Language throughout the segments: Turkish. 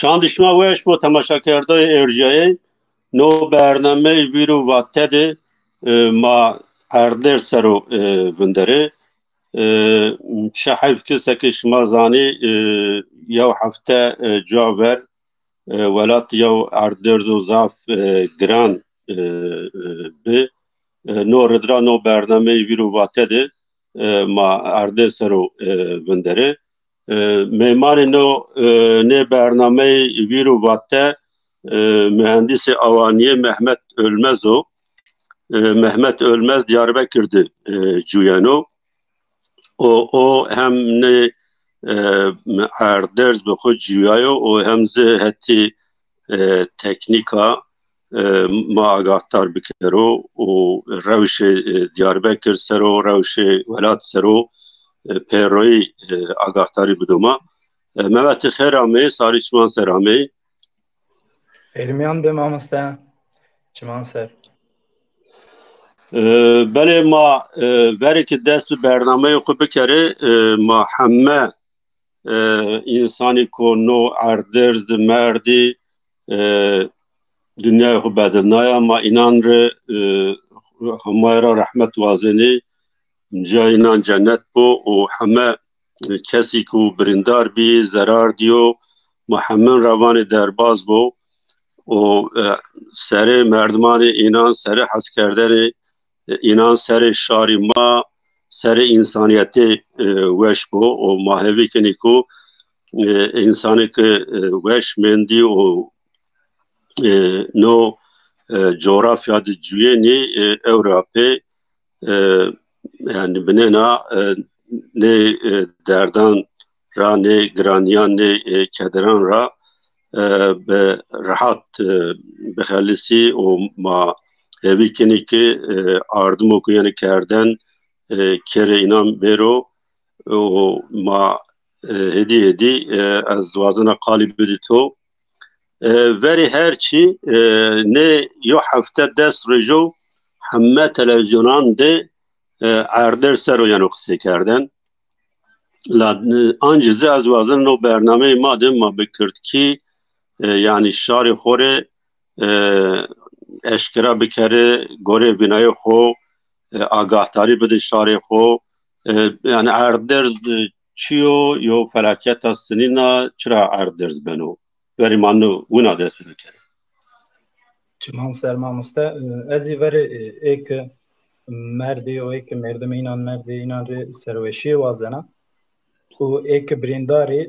شاندشما ویش بو تماشا کرده ارجایی نو برنامه ویرو واتد ما اردر سرو بندره شحیف کسا که شما زانی یو هفته جاور ولات یو اردر دو زاف گران به نو ردرا نو برنامه ویرو واتد ما اردر سرو بندره معمار نو نه برنامه ویرو واته mühendis avaniye Mehmet Ölmez o. Mehmet Ölmez Diyarbakır'dı cuyano. O hem ne erders bu xud cuyayo o hem ze heti teknika ma agahtar bikero o rewşe Diyarbakır sero rewşe velat sero peroy agahtari biduma. Mehmet Xerame Sariçman Serame Elmiyan be mamusta çiman ser. بله ما وری که دست به برنامه خوب بکره ما همه انسانی که نو اردرز مردی دنیای خوب بدلنایا ما اینان رو همه را رحمت وازنی جای اینان جنت بو و همه کسی که برندار بی زرار دیو ما همه روان درباز بو و سر مردمان اینان سر حس کردن اینان سر شاری ما سر انسانیتی وش بو و ماهوی کنی که انسانی که وش مندی و نو جغرافیا دی جوینی اوروپی yani binena ne derdan ra ne graniyan ne kederan ra be rahat bekhalisi o ma evi ki ardım okuyanı kerden kere inan bero o ma hedi az vazına kalibidi to veri herçi ne yo hafta dest rejo hamme televizyonan de ارder سر یانو قصه کردن انجزه از وازن نو برنامه مادم ما بکرد کی یعنی شار خوره اشکرا بکره گوره بینای خو آگاهتاری بده شار خو yani اردرز چیو یو فلاکت سنینا چرا اردرز بنو وریمانو اونا دست بکره چمان سر مامسته ازی وری ایک مردی و ایک مردم اینان مردی اینان ری سروشی وازنا و ایک برینداری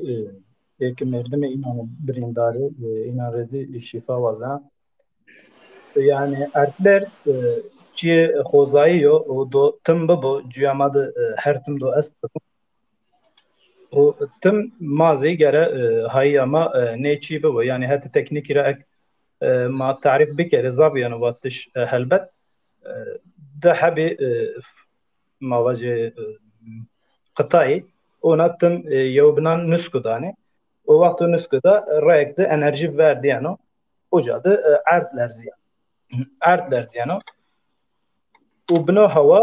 ایک مردم اینان برینداری اینان رزی شفا وازنا yani ertler çi xozayı o do tım bu cüyamadı her tım do est o tım mazi gere hay ama ne çi bu yani hatta teknik ira ma tarif bikere zabiyanı vatış helbet ده حبي مواجه قطعي ونتم يوبنان نسكو داني ووقت نسكو دا رايك ده انرجي verdi yani ocadı erdler ziyan erdler ziyanı وبنو هوا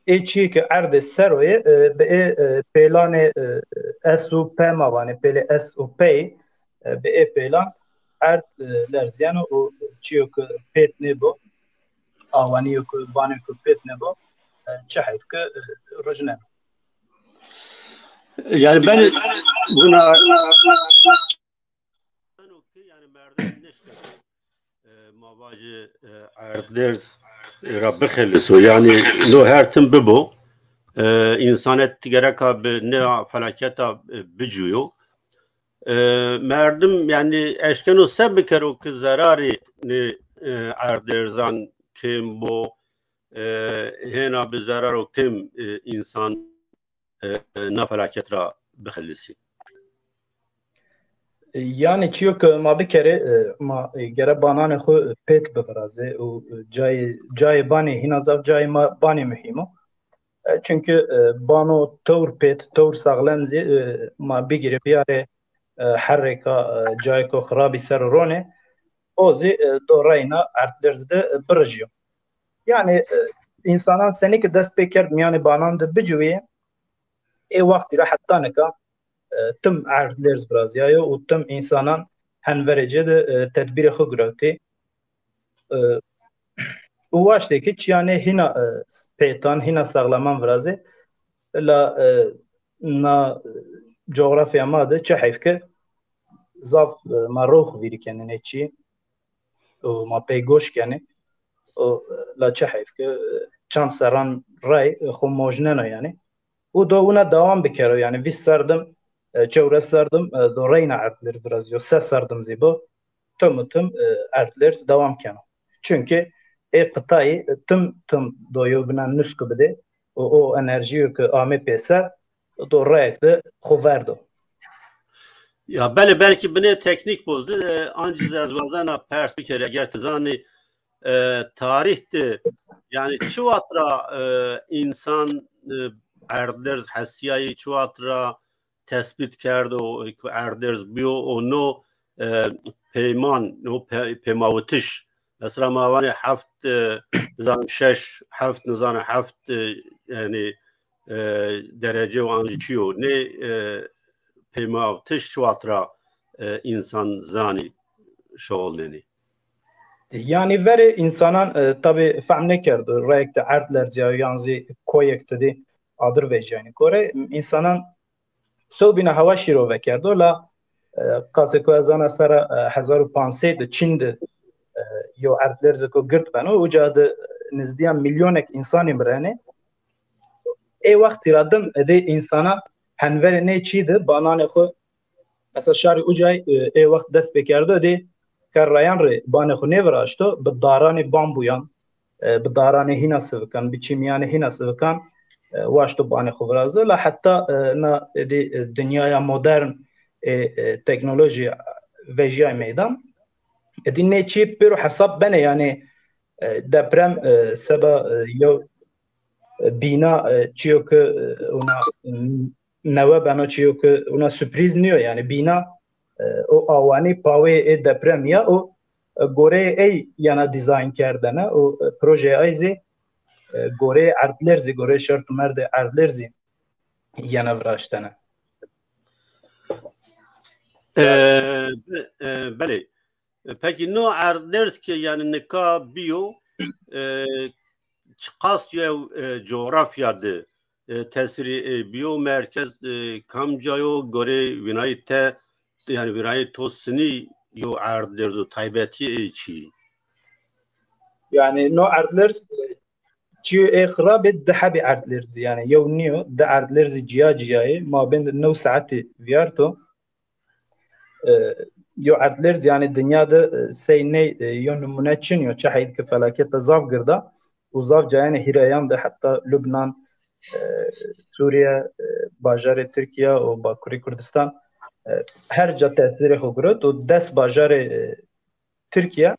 ايشي ك ارد سروي به بلان اس او بي ماواني بل اس او بي به بلان ارد لرزيانو او چيو ك بيت نبو اوانيو ك بانو ك بيت نبو çahif ki rojne. Yani ben buna yani merdiven neşke mavacı erders Rabbi kheliso yani no her tim bu insanet gerek abi ne felaketa bicüyo merdim yani eşkenu sebkero ki zarari ne erderzan kim bu هنا بزرار و کم انسان نفلاکت را بخلصی yani çiyo ki ma bir kere ma gere banane xo pet befraze o cay bani hinazav cay ma bani mühimo çünkü bano tor pet tor sağlamzi ma bir gire bir are harreka cay ko xarabi serrone ozi dorayna artderzde birjiyo yani insanan seni ki dest peker yani banan da bicüye vakti ra hatta neka tüm erdlers biraz ya o tüm insanan هنورجه ده تدبیر خو گرفته و واشته که چیانه هینا پیتان هینا ساغلامان ورازه لا نا جغرافیا ما ده چه حیف که زاف ما روخ ویری کنه نه چی و ما پیگوش کنه و لا چه حیف که چند سران رای خو موجنه نه یعنی و دو اونا دوام بکره یعنی وی سردم چوره سردم دو راینا عدلر biraz yo ses sardım zibo tüm عدلر devam کنه çünkü kıtayı tüm doyu binan nüskü bide o enerjiyi ki ame pesa do rayakta xoverdo. Ya belki bine teknik bozdu. Ancak az vazana pers bir kere eğer tizani tarihte yani çuvatra insan erders hasiyayı çuvatra tespit کرد و اردرز بیو و نو پیمان نو پیماوتش مثلا ماوانی هفت نظام شش هفت نظام هفت یعنی درجه و آنجیو نه پیماوتش شواترا insan zani şoğuleni. Yani veri insanan tabi fahm nekerdi. Rayekte erdler ciyo yanzi koyekti di adır vecani kore insanan صوبنا هوا شیرو وکرد ولی قاس کو از آن سر 1500 چین یو ارتلرز کو گرد بنو و جاد نزدیک میلیونک انسانی مرانه ای وقتی رادم ادی انسانا هنور نه چیده بانان خو مثلا شهر اوجای ای وقت دست بکرده دی کرایان ر بان خو نوراشتو به داران بامبویان به داران هینا سوکان به چیمیان هینا سوکان واشتو بانه خوبرازه لا حتی نا دی دنیای مدرن تکنولوژی وجای میدان دی نه چی پیرو حساب بنه یعنی دپرم سبا یو بینا چیو که اونا نوه بنا چیو که اونا سپریز نیو یعنی بینا او آوانی پاوی دپرم یا او گوره ای یعنی دیزاین کردنه او پروژه ایزی گوره اردلرزی گوره شرط مرد اردلرزی یعنی وراشتنه بله peki no erders ki yani neka biyo çıkas ya coğrafyadı tesiri biyo merkez kamcayo göre vinayete yani vinayet tosini yo erders taybeti çi yani no erders چیو اخراب دحبی اردلرزی یعنی یو نیو د اردلرزی جیای ما بین 9 ساعت ویارتو یو اردلرز یعنی دنیا ده سینه یو نمونه چنیو چه حید که فلاکت زاف گرده و زاف جایان هیرایان ده حتی لبنان سوریه باجار ترکیه و باکوری کردستان هر جا تاثیر خو گرد و دست باجار ترکیه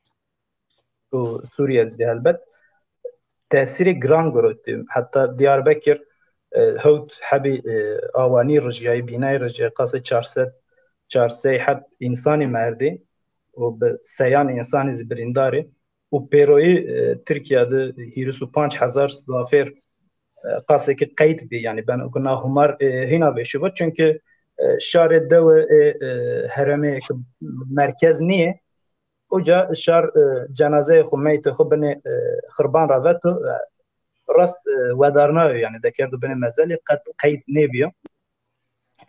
و سوریه زی البته تأثيري جران قرأتي حتى دياربكر هوت حبي آواني رجعي بناي رجعي قاسي 400 حب إنساني مردي وبسيان إنساني زبرينداري وبيروي تركيا ده هيرسو 5000 زافير قاسي كي قيد بي يعني بان كنا همار هنا بيشوفه çünkü شار الدو هرمي مركز نيه اوجا شار جنازه خميت خو بني خربان رافتو راست ودارنا يعني ذكرت بني مازال قد قيد نيبيو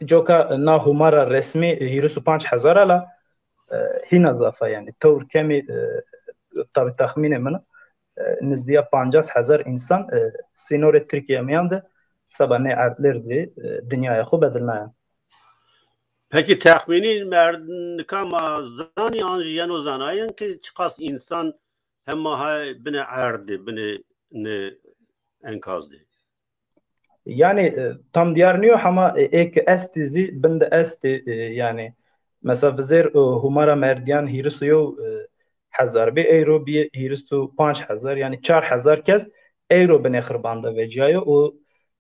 جوكا نا همارا رسمي هيرسو 5000 لا هنا اضافه يعني تور كمي طب تخمين من نزديا 50000 انسان سينور تركيا مياند سبانه ارتلرزي دنيا خو بدلنا. Peki tahmini kama zani anjiyan zanayen ki çıkas insan hem bine erdi bine ne enkazdı. Yani tam diyarniyor ama ek estizi binde esti yani mesela vizir humara merdiyan hirsuyo 1000 euro bir hirsu 5000 yani 4000 kez euro bine khırbanda veciyayo o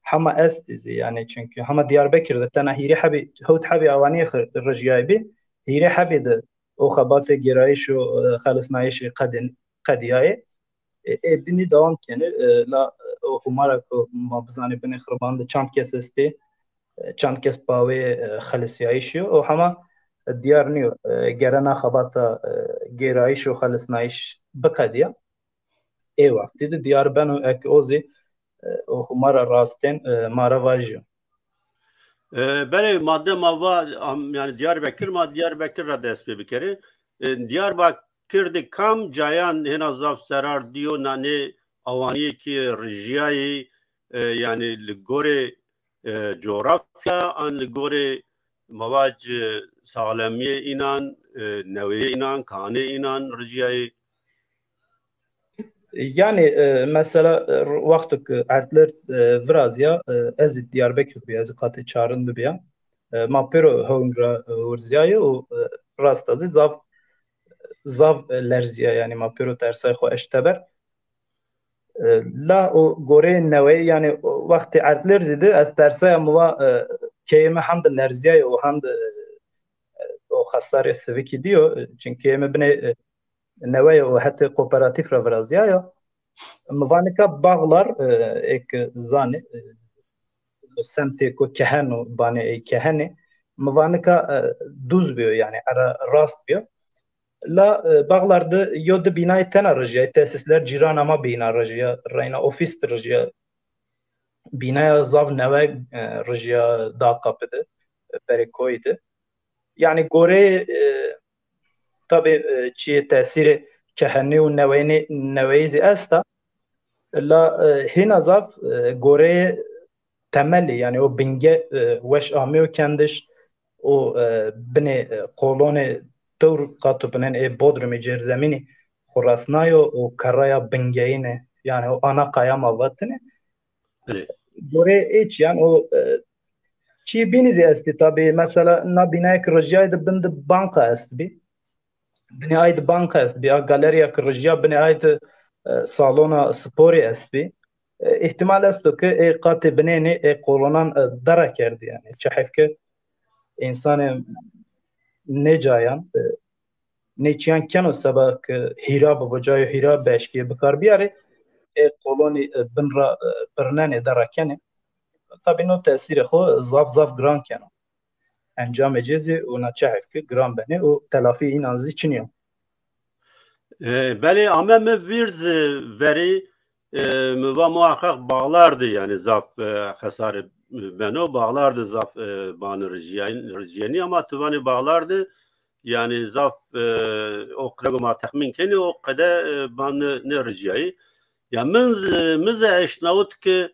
hama estizi yani çünkü hama Diyarbakır'da tane hiri habi hut habi avani rıciyaybi hiri habi de o khabatı girayış o khalasnayış qadiyaye bini devam kene la humara ko mabzani bini khırbanda çant kes esti çant kes pawe khalasiyayış o hama دیار نیو گرنا خباتا گرایش و خلصنایش بقدیا ای وقتی ده دیار بنو اک اوزی و مارا راستن مارا واجیو بله ماده ماوا yani Diyarbakır را دست به بکره Diyarbakır de kam cayan hena zaf serar diyor nane avaniye ki rejiyayı yani ligore coğrafya an ligore mavac sağlamiye inan neveye inan kane inan rejiyayı yani mesela vaktık ertler vrazya ez Diyarbakır bir ez katı çağrın bir ma pero hongra urziyayı o rastazı zav lerziya yani ma pero tersay xo eşteber لا او گوره نوی یعنی وقتی ارتلر زیده از ترسای موا کیمه هم د لرزیای او هم د او خسار سویکی دیو چون کیمه بنه نوی او حتی کوپراتیف را ورازیای موانکا باغlar ek zane semte ko keheno bane kehene موانکا دوز بیو yani ara rast بیو La bağlarda yoda binayı tena rıjya tesisler ciran ama bina rıjya rayna ofis rıjya binaya zav neve rıjya da kapıdı berekoydu yani gore tabi çiye tesiri kehenni u neveyzi esta la hina zav gore temelli yani o binge veş ameo kendiş o bine kolone دور قاتو بنن ای بودرمی جرزمینی خراسنایو و کرaya بنگینه yani o ana kayama vatine gore hiç yani o çi binizi esti tabi mesela na binaya kırıcıydı bindi banka esti bi bine ait banka esti bi galeriya kırıcıya bine ait salona spori esti bi ihtimal estu ki ey katı bineni ey kolonan dara kerdi yani çahifke insanı ne cayan neçiyan keno sabak hira bu bacay hira beşki bakar biyare koloni binra birnane darakene tabi no tesiri xo zaf gran keno encam ecezi ona çahif ki gran bene o telafi inanzi çiniyor beli ama me virz veri müva muhakkak bağlardı yani zaf hasarı beno bağlardı zaf banı riciyeni ama tuvani bağlardı yani zaf o kadar ma tahmin keni o kadar banı ne riciyayı ya mize eşnavut ki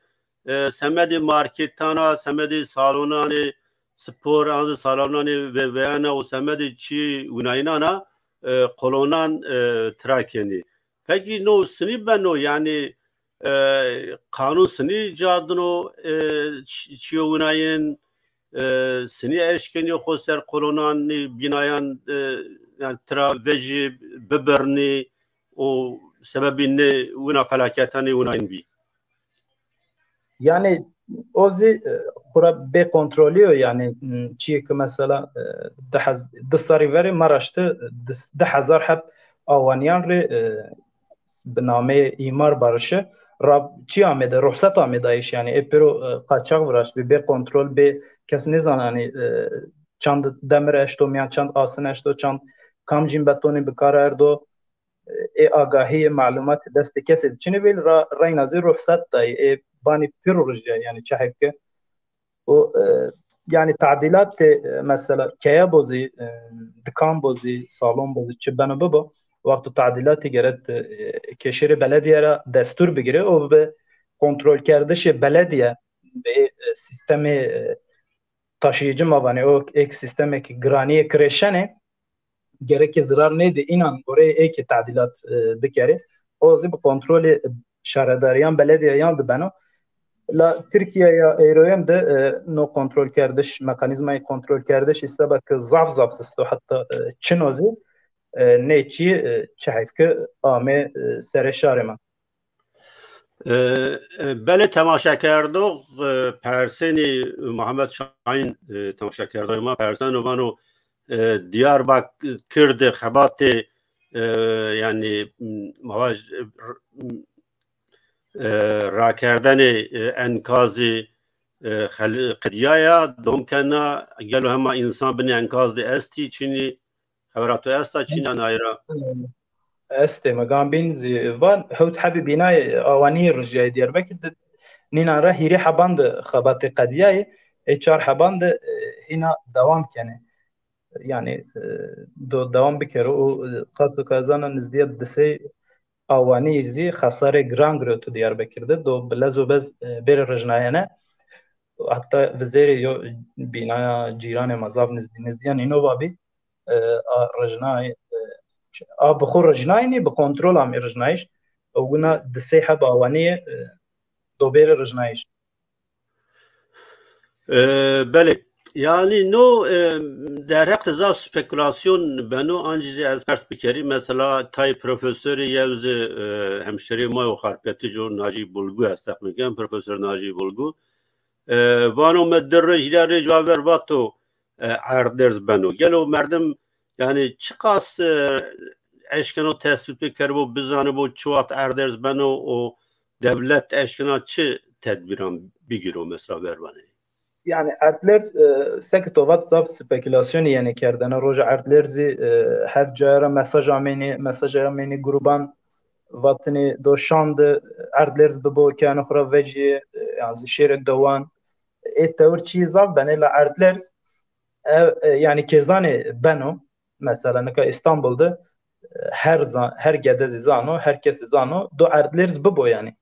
semedi marketana semedi salonani spor anı salonani ve veyana o semedi çi unaynana kolonan trakeni peki no sini beno yani kanun sini cadno çiyoğunayın sini eşkeni khoster kolonan binayan yani traveci beberni o sebebini una felaketani unayın bi yani ozi xura be kontrolüyor yani çiye ki mesela dısarı veri maraştı 10,000 hep avaniyan بنامه ایمار barışı rab çi amede ruhsat amedayış yani epero kaçak vuraş be kontrol be kesin zanani çand demir eştomiyan çand asın eşto çand kamcin betoni bikara erdo agahi malumat dest kesid çini bil raynazi ruhsat da bani pirurja yani çahike o yani tadilat mesela kaya bozi dükkan bozi salon bozi çibana baba وقت تعدیلاتی گرد کشور بلدیه را دستور بگیره و به کنترل کردش بلدیه به سیستم taşıyıcı mabani o ek sisteme ki graniye kreşene gerek zarar neydi inan oraya ek tadilat dikeri o zib kontrolü şaradariyan belediye yandı bana la Türkiye ya Euro'yam da no kontrol kardeş mekanizmayı kontrol kardeş ise bak zaf sisto hatta Çin ozi neçi çahif ki ame serşare man بله تماشا کرده پرسنی محمد شاهین تماشا کرده ما پرسن و منو دیاربکر خبات یعنی مواج را کردن انکازی قدیایا دوم کنا گلو هما انسان بنی انکاز دی استی چینی خبراتو استا چینی نایرا استي مقام بينزي فان هوت حبي بناي اواني رجاي دياربكر نينا را هيري حباند خباتي قدياي اتشار حباند هنا دوام كان يعني دو دوام بكرو قاسو كازانا نزديت دسي اواني يزي خسارة جرانجرو تو دياربكر دو بلازو بز بير رجنايانا حتى وزيري يو بنايا جيران مزاف نزديان انو بابي رجناي بخور رجنايني بكنترول عم رجنايش وقلنا دسي حب اواني دو بير رجنايش بله yani no der hektiza spekülasyon beno ancak az pers bikeri mesela tay profesörü yevzi hemşeri mayo harpeti jo Naci Bulgu estakmeken profesör Naci Bulgu vano medder jilare javer vato erders beno gelo merdim yani çıkas eşkeno tespit bikeri bu bizanı bu çuvat erders beno o devlet eşkena çi tedbiran bigiro mesela vervane يعني ارتلرز سكتوفات زاب سبيكولاسيون يعني كردنا روجا ارتلرزي هر جاره مساج امني جروبان واتني دوشاند ارتلرز ببو كان اخرى وجي يعني شير دوان التور تشيزا بنلا ارتلرز يعني كيزاني بنو مثلا كاسطنبول'da her gedezi zano herkes zano do ارتلرز ببو يعني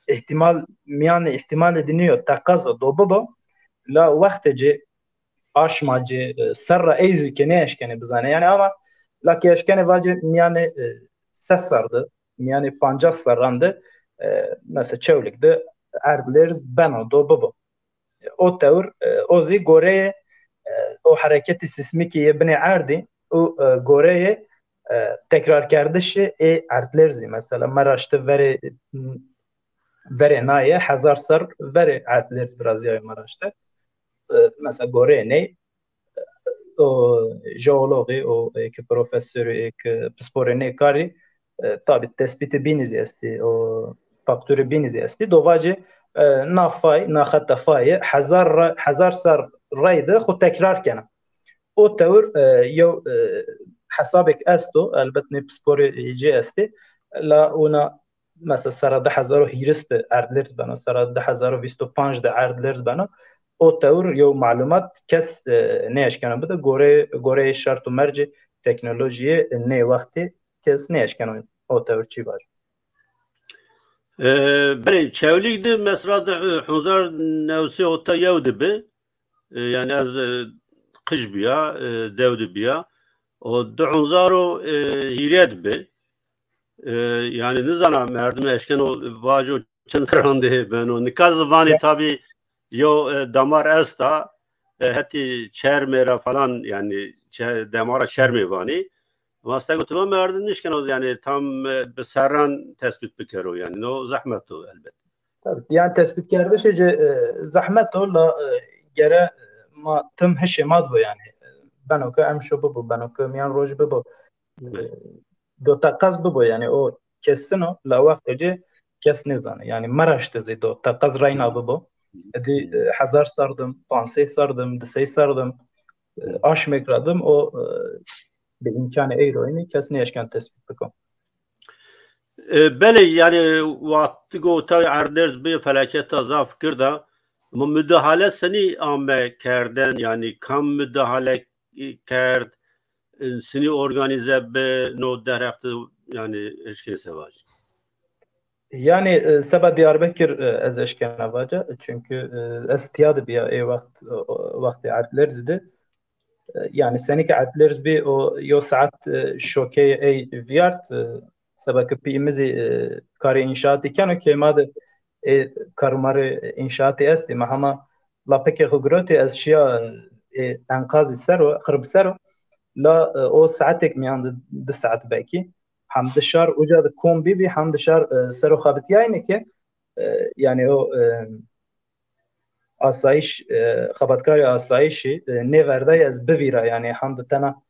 ihtimal ediniyor takazo do babo لا وقت جي اشما جي سر ايزي كني اشكني بزانه يعني اما لا كي اشكني واجي يعني سسرdı yani 50 sarrandı mesela çevlikde erdleriz bana do baba o tevr ozi goreye o hareketi sismiki yebni erdi o goreye tekrar kardişi erdleriz mesela maraştı vere naye hazar sar vere erdleriz biraz ya maraştı مثلا گوره o jeologi o ki profesörü ki psporene kari tabi tespiti binizi esti o faktörü binizi esti dovaci nafay nahatta fay hazar sar raydı xu tekrar kana o tevr yo حسابك استو البته psporu iyice esti la ona mesela sarada hazaru hirist erdlers bana sarada hazaru 25 de erdlers bana o tevr yo malumat kes ne eşkana bu da gore şart و merci teknolojiye ne vakti kes ne eşkana o tevr çi var. Bale çevlikde mesela da huzar nevsi ota yevdi be yani az kış biya devdi biya o da huzaro hiret be yani ne zaman merdim eşken o vajo çenrandı ben o nikaz vani tabi yo damar esta heti çermera falan yani damara çermevani ama stagotuma merdin nişken yani tam besaran tespit bikero yani no zahmet o elbet. Tabii yani tespit kerde şeyce zahmet o la gere ma tüm heşemat bu yani ben o em şu bu ben o yani roj bu do takaz bu yani o kesin o la vaktice kes ne zane yani maraştı zido takaz rayna bu edi hazar sardım, pansey sardım, disey sardım, aş mekradım o bir imkanı eğroyni kesne eşken tespit bikom. Bele yani vakti gota erders bir felaket azaf kirda ama müdahale seni ame kerden yani kam müdahale kerd seni organize be no deraktı yani eşken sevaj. Yani sabah Diyarbakır ez eşkene vaca çünkü ez tiyadı bir vakti adlerzdi yani seneki adlerz bir o yo saat şokey viyart sabah kipimizi kari inşaatı iken o kemadı karmarı inşaatı esti mahama la peki hugroti ez şia enkazı sero kırb sero la o saatek miyandı 2 saat belki همدشار وجد کومبی بی همدشار سر و خابتی اینه که yani o asayiş xabatkari asayişi ne verday az bevira yani hamd tana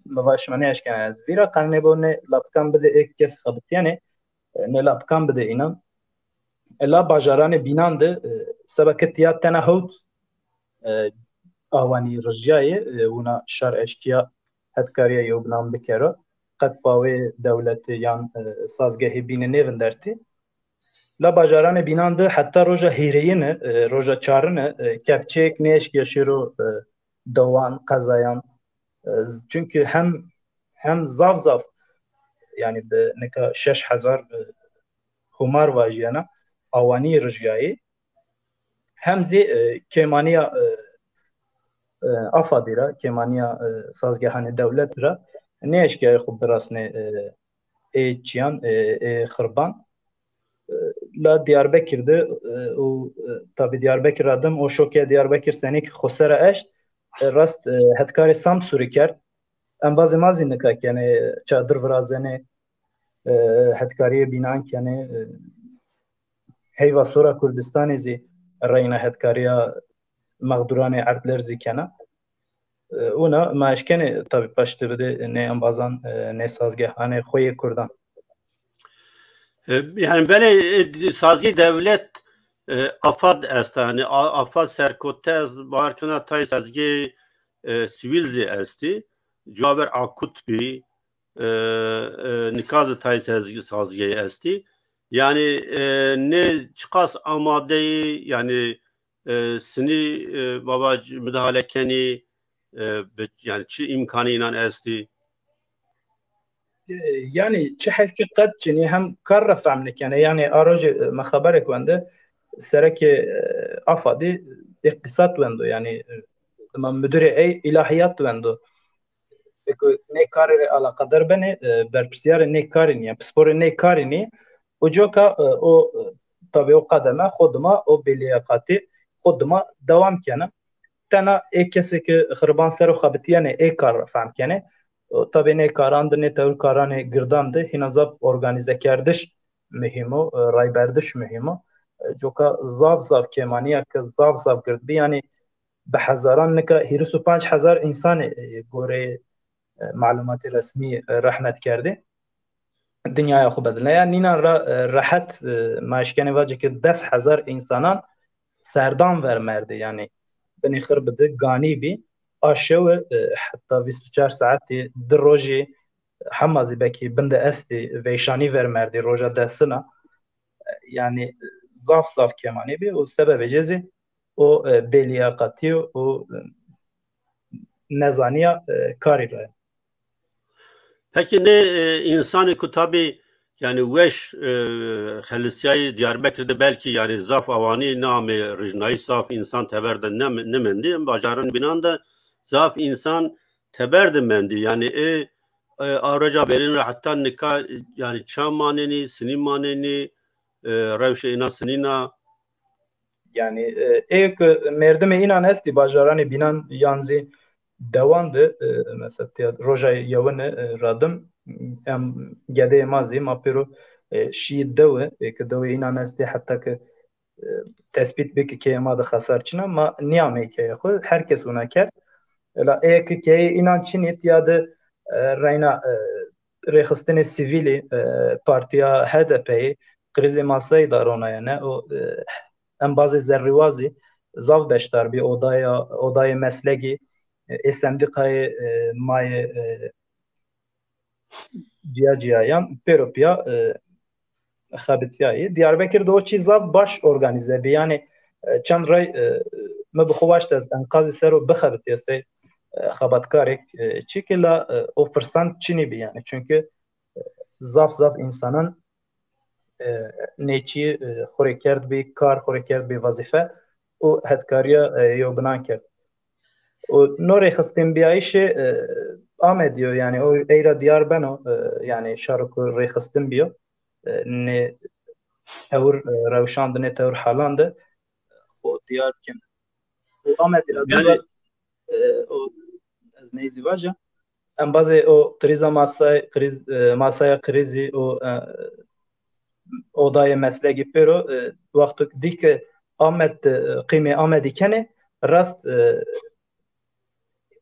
mavaşmane eşken az vira kanne bu ne lapkan bide ek kes xabit yani ne lapkan bide inan la bajarane binandı سبكتيا تنهوت آوانی رجیای ونا شر اشکیا هدکاری یوبنام بکره قد باوی دولت یان سازگاهی بین نیوندرتی لا باجاران بینانده حتی روزا هیرین روزا چارن کپچک نیشکی شروع دوان قضایان çünkü hem zav yani به نکا 6000 همار واجیانا آوانی رجیای hem زی کمانیا افادیرا کمانیا سازگاهان دولت را نیشکی خوب براسنه چیان خربان لا Diyarbakır'da o tabi Diyarbakır adım o şoke Diyarbakır senik khosara eşt rast hetkari Samsuri ker em bazı mazin nekak yani çadır vrazene hetkariye binan yani heyva sora Kürdistan'ı zi rayna hetkariya mağdurane artler zikana ona maaşkene tabi başta bide ne em bazan ne sazgahane khoye Kurdan. Yani böyle sazgi devlet afad est yani afad serkotez barkına tay sazgi sivilzi esti caver akut bir nikazı tay sazgi esti yani ne çıkas amadeyi yani sini baba müdahale keni yani çi imkanıyla esti يعني چه حقیقت چنی هم کار رفع منکنه يعني آراج ما خبرك ونده سرك افادي اقتصاد وندو يعني ما مدير اي الهيات وندو ne karı alakadar beni berpsiyare ne karı yani spor ne karı ni o joka o tabi o kademe xoduma o beliyakati xoduma devam kene tena ekesi ki xırban ser o xabitiyane e kar fam kene tabi ne karandı ne tevr karane girdandı hinazab organize kerdiş mühimo rayberdiş mühimo joka zav kemaniya ki zav girdi yani بحزاران نکه 25000 انسان گوره معلومات رسمی رحمت کرده dünyaya خوب بدله yani ninan rahat maaşkeni vacı ki 10000 insanan serdan vermerdi yani beni xırbıdı gani bi aşağı hatta 24 saati dir roji hamazi beki binde esti veyşani vermerdi roja desina yani zaf kemani bi o sebebi cezi o beliyakati o nezaniya karıyla. Peki ne insanı ku tabi yani veş Halisya'yı Diyarbakır'da belki yani zaf avani name rejnayı zaf insan teberden ne mendi bacarın binanda zaf insan teberden mendi yani araca berin hatta nika yani çam maneni sinim maneni revşe ina sinina yani ek merdime inan esti bacarani binan yanzi devandı mesela roja yavane radım em gede mazi mapiro şiid deve ki deve inan esti hatta ki tespit beki ki ma da hasarçına ma niyame ki xo herkes ona ker la ek ki inan çinit ya da rayna rexistine sivili partiya HDP krizi masayı darona yani o en bazı zerrivazi zav beştar bir odaya mesleki sendikayı maye cihayan peropya xabitiyayı Diyarbakır'da o çizlav baş organize bir yani çand ray me bixwaş dez enkazı sero bixabitiyase xabatkarek çekila o fırsat çini bir yani çünkü zaf insanın neçi xorekerd bir kar xorekerd bir vazife o hetkariya yobunan kerd o nore xistin biayişe amediyor yani o eyra diyar beno yani şarkı rexistin biyo ne tevr revşandı ne tevr halandı o diyar kim o amediyor yani o az neyzi vaja en bazı o masaya krizi o odaya mesleki pero vakti dik Ahmet kıyme Ahmet'i kene rast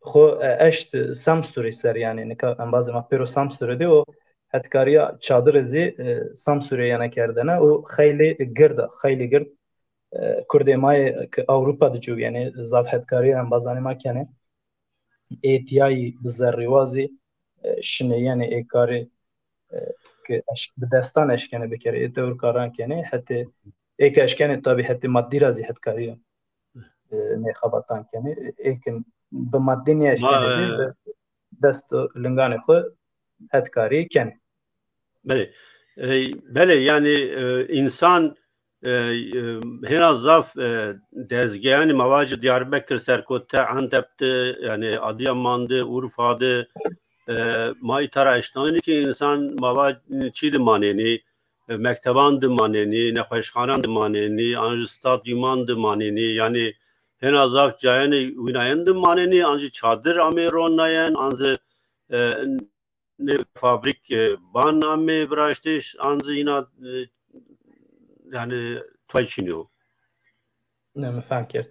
خو اشت سامسوری سر yani en bazı mapero Samsuri'de o hetkariya çadır ezi Samsuri'ye yana kerdene o hayli gird Kurdê mayê ki Ewropa dicû yani zav hedkariya em bazanê ma kene êtiyayî bi zerrîwazî şineyyanê êkarê ki bi destan eşkene bikere ê tewr karan kenê hetê êke eşkenê tabî hetê maddî ra zî hedkariya nêxebatan kenê êkin bi maddî nê eşkenê jî dest linganê xwe hedkarî kene. Bele. Bele yani insan hena zaf dezgehani mavacı Diyarbakır Serkot'ta Antep'te yani Adıyaman'dı, Urfa'dı maitara eşnani ki insan mavacı çiğdi maneni mektebandı maneni nefeşhanan maneni anjı stadyumandı maneni yani hena zaf cayani vinayendı maneni anjı çadır ameronayen anjı ne fabrik ban amme vraştiş anjı yina yani twayçiniyor. Ne faham kert.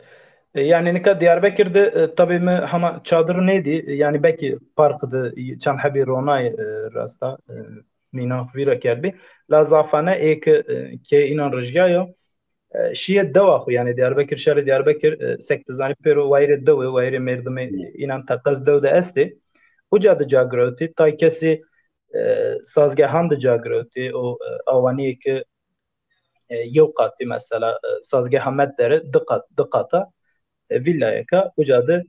Yani nika Diyarbakır'da tabii mi hama çadır neydi? Yani belki parkıdı çan habi ronay rasta minan vira kerbi. La zafana ek ke inan rıjgaya şiye deva yani Diyarbakır şehri Diyarbakır sektizani pero vayre deva vayre merdime inan takas devde esti. Ucadı cagroti tay kesi sazgehan da cagroti o avani ki yevqatî mesela sazgeha me dere diqata villayeka ucadı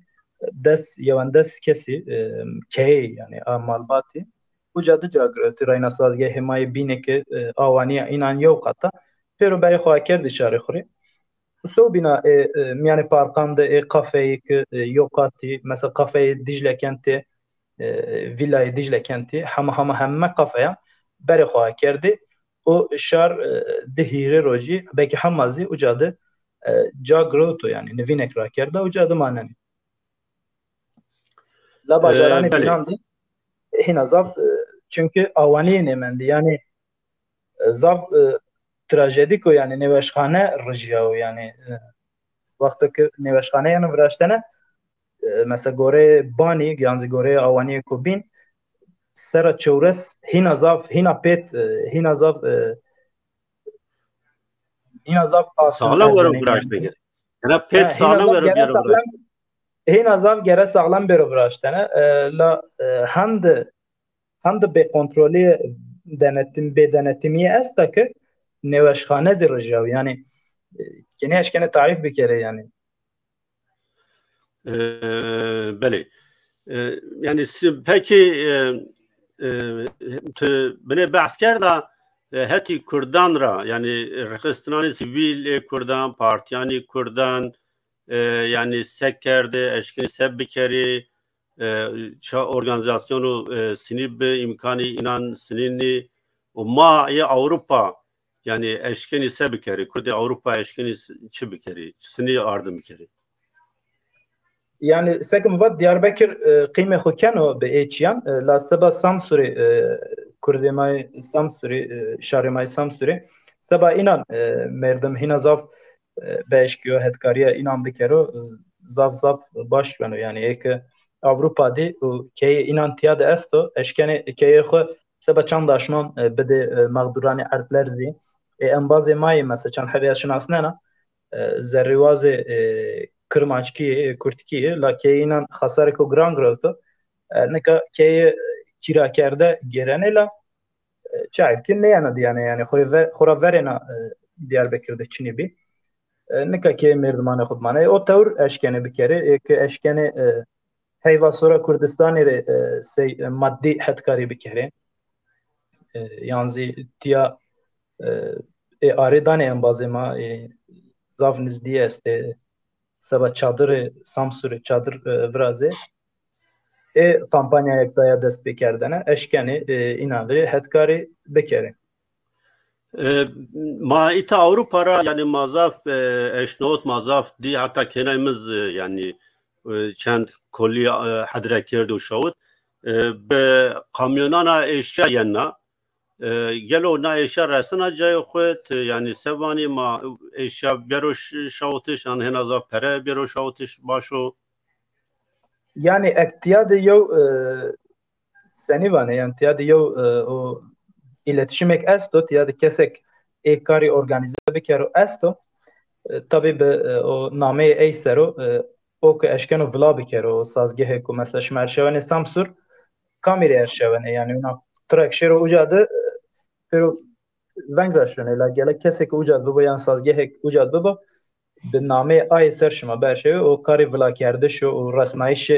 dest yevan dest kesi key yani a malbatî ucadı cagroti rayna sazge himayê bîneke awaniya inan yevqata pero berê xwe kerdi şarê xurê so bina yani parkan da kafeyê ki yevqatî mesela kafeyê Dicle kentê villayê Dicle kentê hemme kafeya berê xwe kerdi o şar dehire roji belki hamazi ucadı cagroto yani nevinek rakerda ucadı manani la bajarani binandi hina zav çünkü avani nemendi yani zav trajedik o yani neveşhane rıjya o yani vaktaki neveşhane yani vraştene mesela gore bani yani gore avani kubin sera çevres hina zav hina pet hina zav sağlam varıp bıraştı. Yani pet sağlam varıp bıraştı. Hina zav gere sağlam bero bıraştı. La hand be kontrolü denetim be denetimiye estakı neveşhane dirjav yani kene eşkene tarif bir kere yani. Beli. Yani peki beni bahs kerda heti Kurdan ra yani Rehistanı sivil Kurdan partiyani Kurdan yani sekerde eşkini sebbikeri organizasyonu sinib imkanı inan sinini o ma ya Avrupa yani eşkini sebbikeri Kurdi Avrupa eşkini çibikeri sini ardım keri. Yani sekim vad Diyarbakır kıyme xukeno be eçyan la seba Samsuri Kurdemay Samsuri Şarimay Samsuri seba inan merdim hina zav beşkiyo hedkariya inan bikero zav baş yani ek Avrupa'da ki inan tiyade esto eşkene ki xo seba çandaşman bede mağdurani artlerzi en may mesela çan heriya şinasnena zerrivaze Kırmançki, Kurtki, la keyinan hasareko gran growto, neka keye kirakerde gerene la çayki ne yana yani xora verena Diyarbakır'da Çinibi, neka keye merdimane xudmane o tevr eşkene bir kere ki eşkene heyva sonra Kurdistan'ı sey maddi hetkari bir kere, yani tiya aredane en bazema zav nizdiye este seba çadır Samsuri çadır vraze kampanya ektaya dest bekerdene eşkeni inandı hetkari bekeri. Ma ita Avrupa'ra yani mazaf eşnot mazaf di hatta kenayımız yani çend kolli hadrekirdi u şavut be kamyonana eşya yanına gelo na eşya rastana cay xut yani sevani ma eşya beroş şavutiş an henaza pere beroş şavutiş başo yani ektiyade yo seni vane yani tiyade yo o iletişim ek esto tiyade kesek ekari organize bekero esto tabii o name eysero o ki eşken o vla bikero o sazgehe ku mesela şmerşevene Samsur kamera erşevene yani ona trak şero ucadı pero vengraşone la gele kesek ucad bu yan sazgehe ucad bu به نامه آی سر شما برشه او کاری ولا کرده شو و رسنایش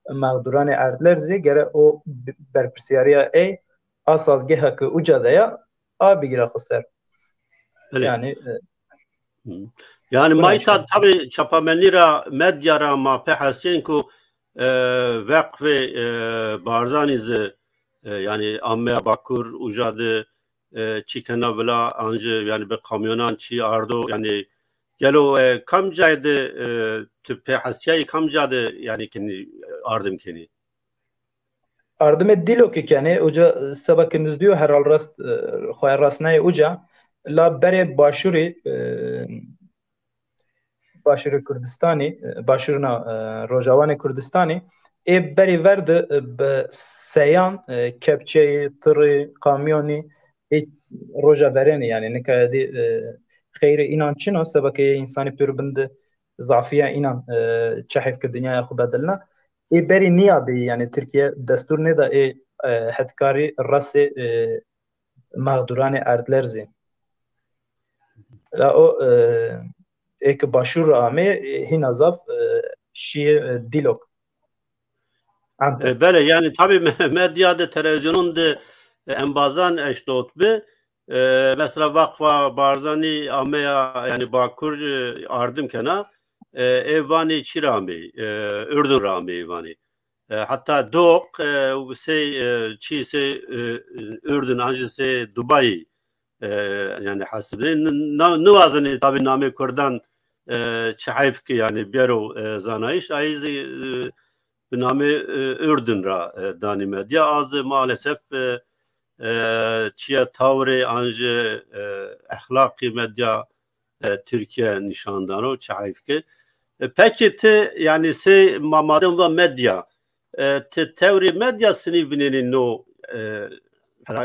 مقدوران اردلرزی گره او برپرسیاریا ای اساسگه که اوجاده ya a بگیره خسر yani yani mayta tabi çapamenira medyara ma pehasin ku vakfe barzaniz yani amme bakur ucadı çikena vela anjı yani bir kamyonan çi ardo yani gelo kam caydı tüpe hasyayı kam cadı yani kendi ardım keni ardım dilo ki yani uca sabakımız diyor her al rast khoy rastnay uca la bere başuri başuri Kurdistani başuruna Rojavani Kurdistani beri verdi be seyan kepçeyi tırı kamyoni roja vereni yani ne kadar خیر اینان چنو سبب که انسانی پر بند ضعفیه اینان چهف که دنیا خود بدلنا ای بری نیابی یعنی ترکیه دستور نده ای هدکاری رس مقدوران اردلرزی او ایک باشور آمه هین ازاف شی دیلوک بله yani tabi medyada televizyonun da embazan eşdot bi mesela vakfa barzani ameya yani bakur ardım kena evani çirami Ürdün rami evani hatta dok çi Ürdün anjı Dubai yani hasbi nuvazani tabi name Kurdan çahayf ki yani bero zanayiş ayzi name Ürdün ra dani medya az maalesef çiye tavri anjı ahlaki medya Türkiye nişandanı çahayf ki peki te yani mamadın ve medya te teori medya sınıfının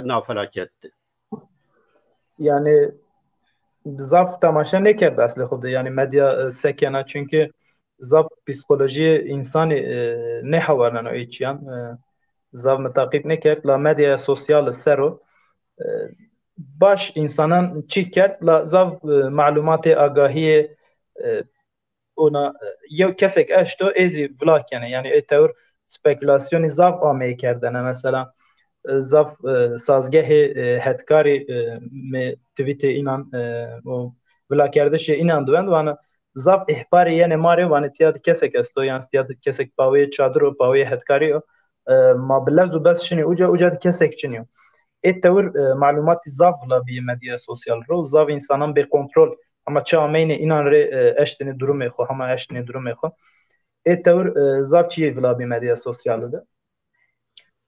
no felaketti. Yani zaf tamaşa ne kerdi aslı खुद yani medya sekena çünkü zaf psikoloji insanı ne havalan o içyan zaf mutakip ne kert la medya sosyal sero baş insanın çiğkert la zaf malumatı agahiye ona ya kesek eşto ezi vlak yani etevr spekülasyonu zaf amey kerdene mesela zaf sazgehi hetkari me tweet'e inan o vla kerdişe inan duvan vana zaf ihbari yani mari vana tiyad kesek esto yani tiyad kesek pawe çadro pawe hetkari ma bilazu bas şini uca kesek çiniyor etevr malumat zaf la bi medya sosyal ro zaf insanın bir kontrol ama çameyne inan re eştini durum ekho ama eştini durum ekho etevr zaf çiye vla bi medya sosyalıdı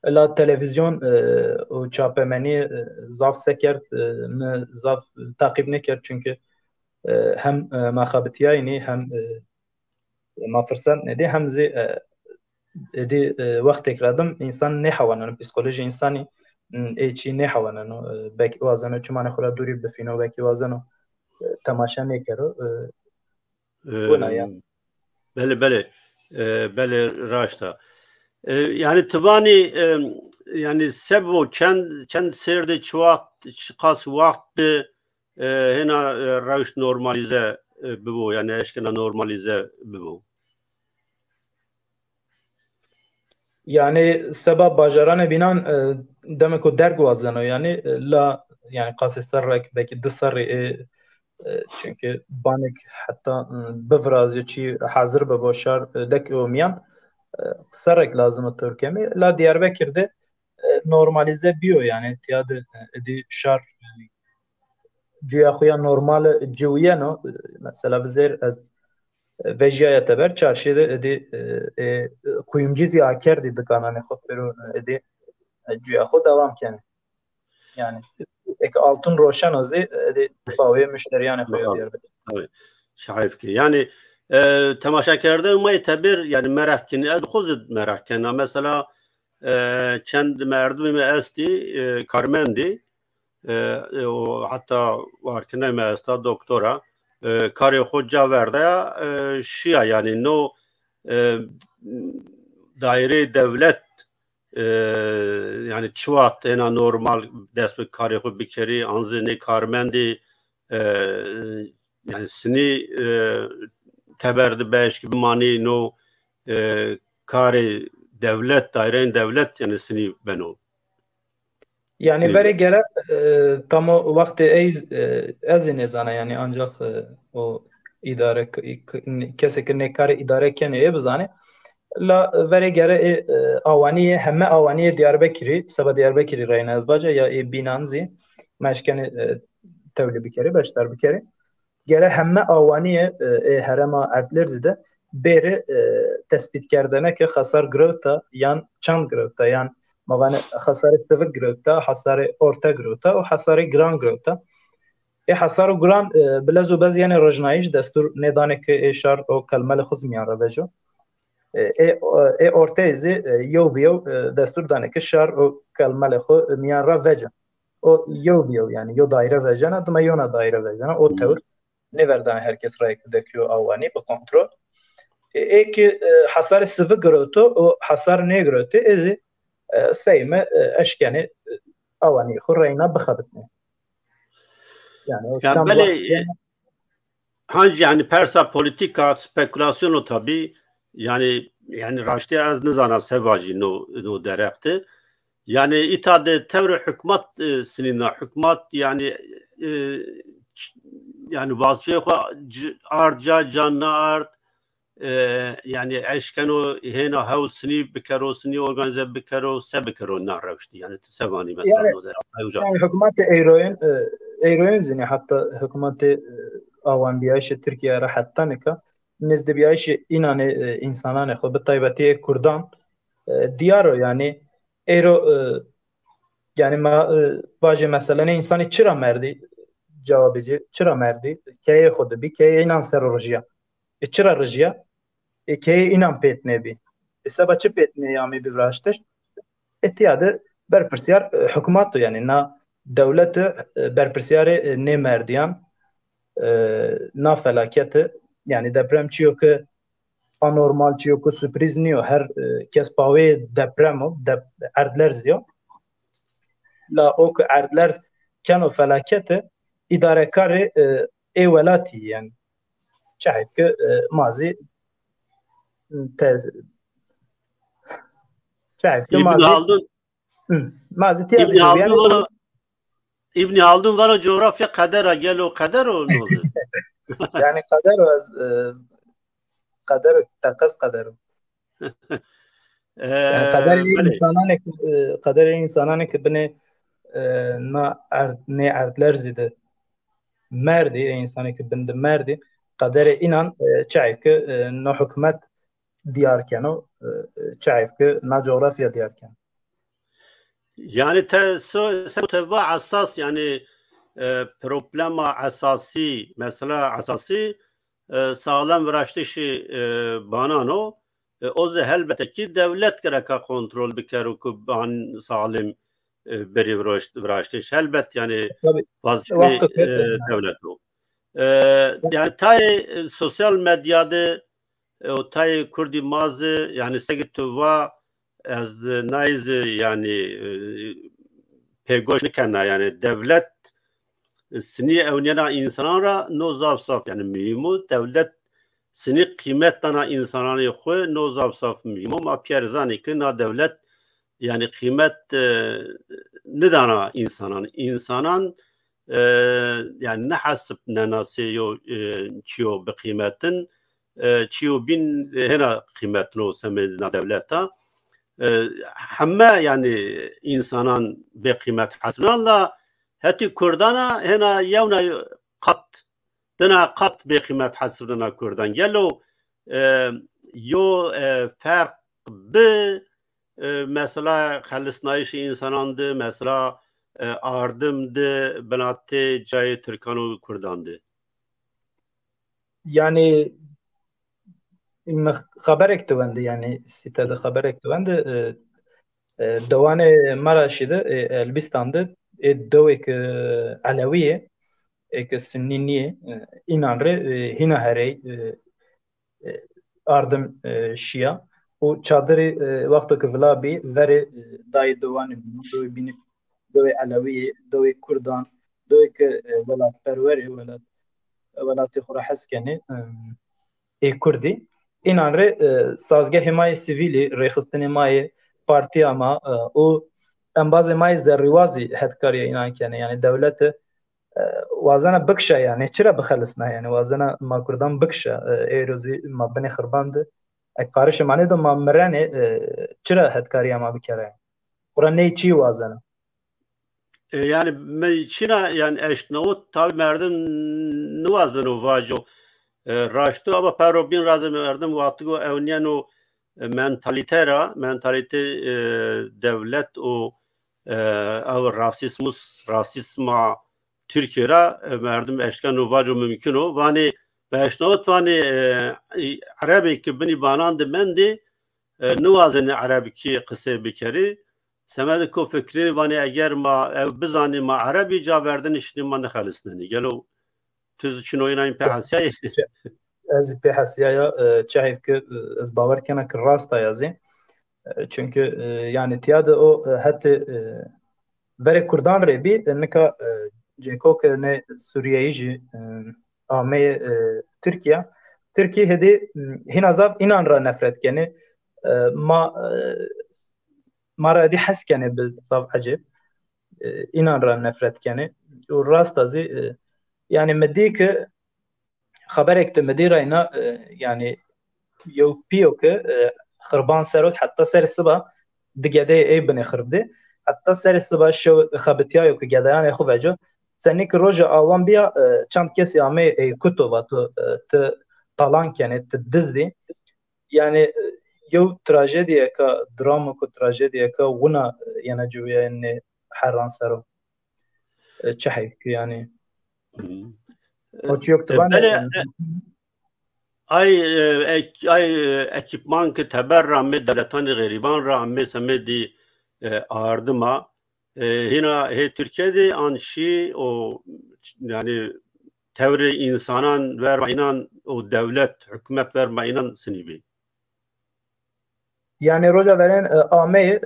la televizyon o çapemeni zaf sekert zaf takip nekert çünkü hem makabetiyayni hem ma fırsat nedi hem edi vakt tekradım insan ne havanan psikoloji insani eçi ne havanan belki vazano çumane khura duri befino belki vazano tamaşa ne kero buna ya bele raşta yani tıvani yani sebo çend serde çuat kas vakti hena raş normalize bu yani eşkena normalize bu yani sebab bajarane binan demek o dergvazano yani la yani kasistar belki dısarı çünkü banik hatta bevraz çi hazır be boşar dek omiyan sarık lazım Türkiye mi la Diyarbakır'da normalize biyo yani tiyadı edi şar cüya xuya normal cüya no mesela bizer az vejaya teber çarşıda edi kuyumcu ziyaker di dükkanane xod pero edi cüya xod devam yani ek altın roşan ozi edi bawe müşteriyane xuya Diyarbakır. Evet. Şahif ki yani temaşakerde umay tabir yani merakini khuzd merakena mesela çend merdumi esti karmendi o hatta varkine esta doktora کاری خود جا ورده شیعه یعنی نو دایره دولت yani çuvat ena normal dest bir kari xwe bikeri anzı ne karmendi yani sini teberdi beş gibi mani no kari devlet dairein devlet yani sini beno yani vere gere tam o vakti ez nezana yani ancak o idare kesek ne kari idare kene bizane la vere gere avaniye hemme avaniye Diyarbakır'ı sabah Diyarbakır'ı rayna baca ya binanzi meşkeni tevli bir kere beşler bir kere gere hemme avaniye herema ertlerdi de beri tespit kerdene ki hasar grota yan çan grota yan mavane hasarı sıvı grota hasarı orta grota o hasarı gran grota hasarı gran bilazu baz yani rojnaiş destur nedane ki şar o kelmeli xuzmiyan ravejo ortezi yov biyo destur dane ki şar o kelmeli xu miyan ravejo o yov biyo yani yo daire vejana duma yona daire vejana o tevr ne verdan herkes rayk dekiyor avani bu kontrol ki hasar sıvı groto o hasar ne groto ezi seyme eşkeni avani xurrayna bixabitne yani o yani böyle hangi yani persa politika spekülasyonu tabi yani raşti az nizana sevaji no derekti yani itade tevri hükümet sinina hükümet yani vazife arca canna art yani eşkeno hena havsini bikero'sini organize bikero se bikero narraşti yani sevani mesela yani, no der yani hükümet Eroin zini hatta hükümeti avan biyayışı Türkiye rahattanıka nezde biyayışı inanı insanane xo betaybeti Kurdan diyaro yani yani baje mesela ne insanı çıra merdi cevabıcı çıra merdi keye xodu bi keye inan serolojiya çıra rejiya keye inan petne bi sebaçı petne yami bir raşteş etiyade berpersiyar hükümet yani na devlet berpersiyare ne merdiyan na felaketi yani deprem çiyor ki anormal çiyor ki sürpriz niyo her kes pave deprem o erdler diyor la o ki erdler kano felaketi idarekarı velati yani şahit ki mazi şahit ki mazi İbni Haldun var o coğrafya kadera gel o kader o nozu. Yani kader takas kader. Yani kader insanane ki bine ne erdler zide merdi insanı ki binde merdi kadere inan çayf ki no hükümet diyarken o çayf ki na coğrafya diyarken. Yani teva asas yani problema asasi mesela asasi sağlam veraştişi banano o da elbette ki devlet gereka kontrol bikeru ku ban salim beri veraştiş elbet yani vazife devlet o yani tay sosyal medyada o tay kurdi mazı yani segitova az naiz yani pegoş nekana yani devlet sini evniyana insanlara no zaf yani mühimu devlet sini kıymet dana insanlara xwe no zaf mühimu ma pierzani ki na devlet yani kıymet nedana insanan yani ne hasb nenasiyo çiyo bi kıymetin çiyo bin hena kıymetno semedina devleta hemme yani insanan be kıymet hasbinallah heti Kurdana hena yevna kat dina kat be kıymet hasbina Kurdan gelo yo fark be mesela xalisnayış insanandı mesela ardımdı benatte cayı Türkanu Kurdandı yani خبر اکتوانده yani sitede haber ektuvande دوانه مرا شده البستانده دوك علویه ek Sunni niye inan re hina herey ardım Şia o çadırı vakti ki vela bi veri dayı doğanı doy binip doy Alevi doy Kurdan doy ki velat perveri velatı xura heskeni Kurdî înan re sazgehê mayê sivîlê rêxistinê mayê partiya ma û em bazê mayê zerrîwazî hedkariya înan kene yani dewletê wazana bikşe yani çira bixelisne yani wazana ma Kurdan bikşe êrozî ma binê xirban di karişê manê de ma mirenê çira hedkariya ma bikere xura ney çî wazana yani Çin'a yani eşnavut tabi merdin nuvazın o vajo raştı ama perobin razı merdim vakti evniyen o mentalite devlet o rasisma Türkiye'de merdim eşkan o vajo mümkün o vani eşnavut vani Arabi ki beni banandı mendi nuvazın Arabi ki kısa bikeri سمعت کو فکری وانی اگر ما بزنیم ما عربی جا وردن işini ما نخلصنی گلو توز چنوی نیم په حسیای از به حسیaya çahip ki az bavar kana ki rasta yazı çünkü yani tiyada o hatta vere Kurdan rebi nika ceko ki ne Suriyeyi ji ame Türkiye hedi hinazav inan ra nefret kene مرة دي حس كان بالصف عجب إنان را نفرت كان والراست زي يعني مديك خبرك تمدير هنا يعني يو بيوك خربان سروت حتى سر الصبح دقيقة أي بني خربدي حتى سر الصبح شو خبتيا يوك جديان يخو بجو سنيك روجا أوان بيا كم كسي عمي كتبة طالان كانت تدزدي يعني يو تراجيديا كا دراما كو تراجيديا كا ونا يعني جويا إني حران سرو تشحيك يعني وشيوك طبعا ay ekipman ki teber rahmet devletani gariban rahmet semedi ardıma hina Türkiye'de anşi o yani tevri insanan vermeyinan o devlet hükümet vermeyinan sinibi yani roja veren ame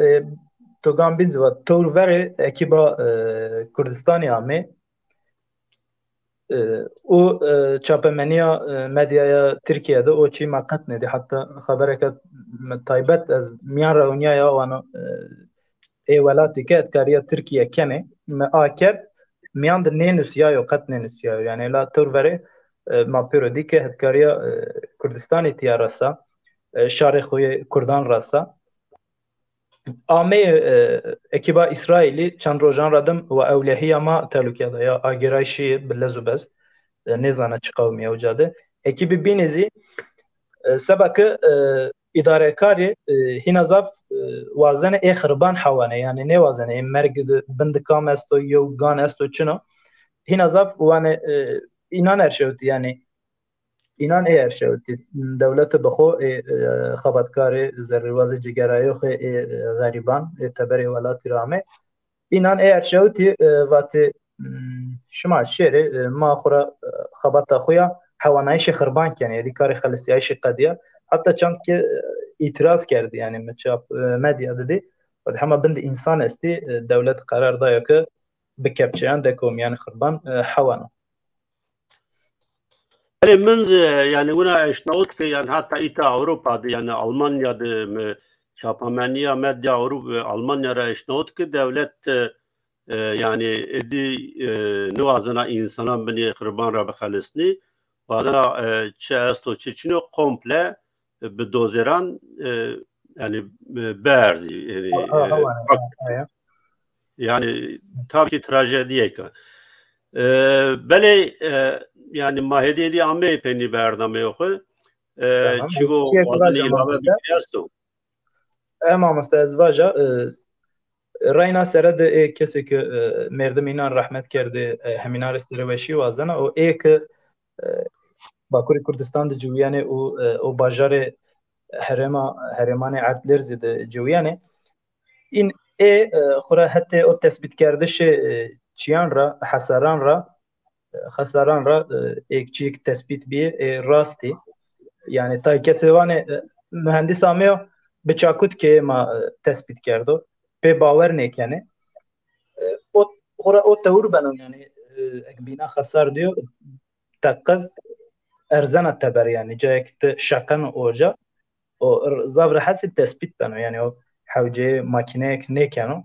togan bizva tur vere ekiba Kurdistani ame o çapemeniya medyaya Türkiye'de o çi makat nedi hatta habereket taybet az miyan rauniya ya wana velati ket kariya Türkiye kene me aker miyan de nenus ya yo kat nenus ya yani la tur vere ma periodike het kariya Kurdistani tiyarasa şarkı خوی کردان راسا آمه اکیبا اسرائیلی چند روزان ردم و اولهی ما تلوکیه یا آگرایشی بلزو بس نزانه چه قومی اوجاده اکیبی بینیزی سبک اداره کاری هنازاف وازنه ای خربان حوانه یعنی نه وازنه ای مرگ بندکام استو یو گان استو چنو هنازاف وانه اینان ارشوتی یعنی اینان ایر شد دولت بخو خبرکار زرواز جگرایی خو غریبان تبر ولات رامه اینان ایر شد وقت شما شعر ما خورا خبرت خویا حوانایش خربان کنه یعنی کار خلاصیایش قضیه حتی چند که اعتراض کرد yani medya dedi و همه بند انسان استی دولت قرار دایا که بکپچیان دکوم yani خربان حوانا من yani buna eşnavut ki yani hatta ita Avrupa'da yani Almanya'da şapameniya medya Avrupa Almanya'da eşnavut ki devlet yani edi nuvazına insana beni kurban rabi khalisni vazana çesto çeçino komple bedozeran yani berdi yani tabii ki trajediye ki bele yani mahediydi amme peni berdame yok çigo vazani ilave bikyasto ama mustazvaja rayna serede kesi ki merdiminan rahmet kerdi heminar istireveşi vazana o ek Bakuri Kurdistan de civiyane o bajare heremane adler zide civiyane in خورا حتی او تثبیت کردش چیان را حساران را خساران را ایک چیک تثبیت بیه راستی yani ta kesevane mühendis ameo bıçakut ki ma tespit kerdo pe baver nekene o tevur benim yani bina hasar diyor takkaz erzana teber yani cayekte şakan oca o zav rahat tespit benim yani o havce makine nekeno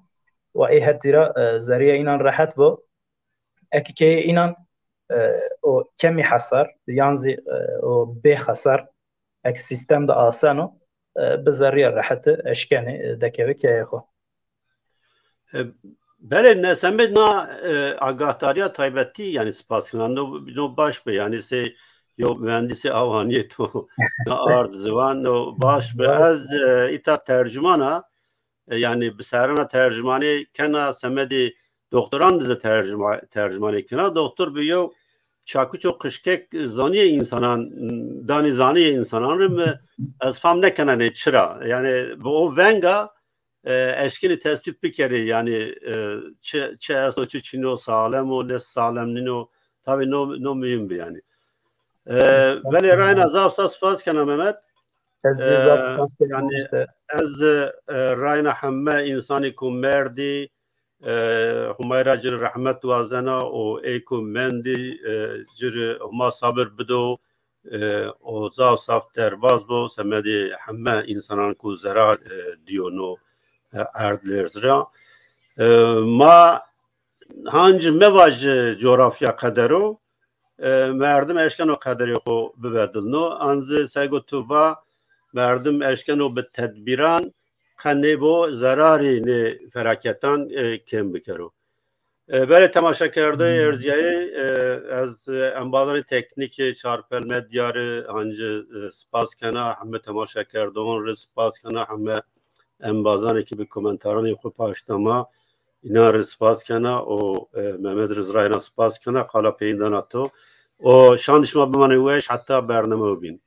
ve ihatira zariye inan rahat bu ekike inan o kemi hasar yani o be hasar ek sistem de asano bizarriye rahat eşkeni dekevi keyho. Bele nesembe na agahtariya taybeti yani spasyonan no baş be yani se yo mühendisi avaniyet o na ard zıvan no baş be az ita tercümana yani bisarana tercümani kena semedi doktoran dize tercümani kena doktor biyo çakı çok kışkek zaniye insanan dani zaniye insanan mı az fam ne kenane çıra yani bu o venga eşkini tespit bir kere yani çe asoçu çino sağlam o ne sağlam nino tabi no mühim bir yani böyle rayna zafsa spas kana Mehmet yani az rayna hamme insani kum merdi Humayra jir rahmet wazena o eko mendi jir huma sabır bido o zav saf derbaz bo semedi hamme insanan ku zera diyono erdlerzra ma hangi mevaj coğrafya kadero merdim eşken o kaderi ko bibedilno anzi saygotuva merdim eşken o be tedbiran خنه با ضراری نه فراکتان کم بکرو. برای تماشا کرده ارزیای از انبادان تکنیک چارپل مدیار هنج سپاس کنه همه تماشا کرده اون رو سپاس کنه همه انبازانی که به کومنتارانی خود پاشتما اینا رو سپاس کنه و محمد رضا اینا سپاس کنه قالا پیندان اتو و شاندش ما بمانه ویش حتی برنامه بین.